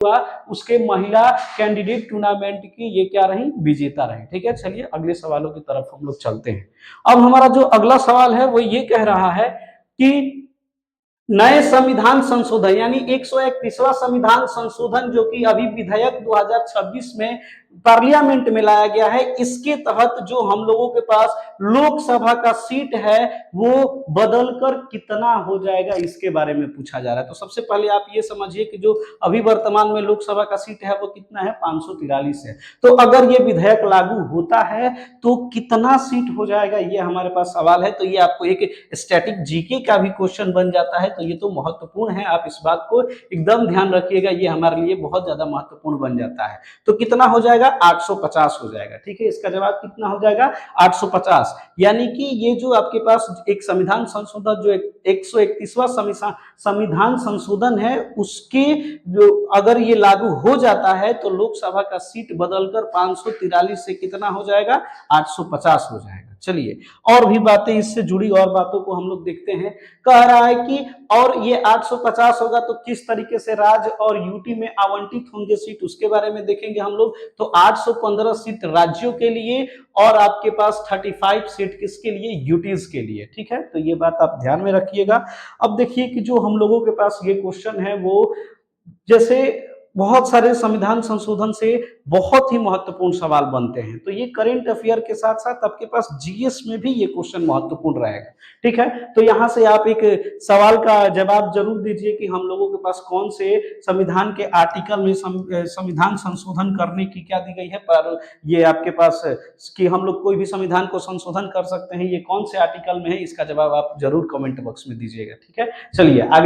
हुआ उसके महिला कैंडिडेट टूर्नामेंट की ये क्या रही, विजेता रही। ठीक है, चलिए अगले सवालों की तरफ हम लोग चलते हैं। अब हमारा जो अगला सवाल है वो ये कह रहा है कि नए संविधान संशोधन यानी 131वां संविधान संशोधन जो कि अभी विधेयक 2026 में पार्लियामेंट में लाया गया है, इसके तहत जो हम लोगों के पास लोकसभा का सीट है वो बदलकर कितना हो जाएगा, इसके बारे में पूछा जा रहा है। तो सबसे पहले आप ये समझिए कि जो अभी वर्तमान में लोकसभा का सीट है वो कितना है, 543 है। तो अगर ये विधेयक लागू होता है तो कितना सीट हो जाएगा, ये हमारे पास सवाल है। तो ये आपको एक स्टैटिक जीके का भी क्वेश्चन बन जाता है, तो ये तो महत्वपूर्ण है, आप इस बात को एकदम ध्यान रखिएगा, ये हमारे लिए बहुत ज्यादा महत्वपूर्ण बन जाता है। तो कितना हो जाएगा, 850 हो जाएगा। ठीक है, इसका जवाब कितना हो जाएगा, 850। यानी कि ये जो आपके पास एक संविधान संशोधन जो 131वां संविधान संशोधन है उसके जो अगर ये लागू हो जाता है तो लोकसभा का सीट बदलकर 543 से कितना हो जाएगा, 850 हो जाएगा। चलिए और भी बातें इससे जुड़ी और बातों को हम लोग देखते हैं। कह रहा है कि और ये 850 होगा तो किस तरीके से राज्य और यूटी में आवंटित होंगे सीट, उसके बारे में देखेंगे हम लोग। तो 815 सीट राज्यों के लिए और आपके पास 35 सीट किसके लिए, यूटीज के लिए। ठीक है, तो ये बात आप ध्यान में रखिएगा। अब देखिए कि जो हम लोगों के पास ये क्वेश्चन है वो जैसे बहुत सारे संविधान संशोधन से बहुत ही महत्वपूर्ण सवाल बनते हैं, तो ये करेंट अफेयर के साथ साथ आपके पास जीएस में भी ये क्वेश्चन महत्वपूर्ण रहेगा। ठीक है, तो यहां से आप एक सवाल का जवाब जरूर दीजिए कि हम लोगों के पास कौन से संविधान के आर्टिकल में संविधान संशोधन करने की क्या दी गई है, पर ये आपके पास कि हम लोग कोई भी संविधान को संशोधन कर सकते हैं, ये कौन से आर्टिकल में है, इसका जवाब आप जरूर कमेंट बॉक्स में दीजिएगा। ठीक है, चलिए आगे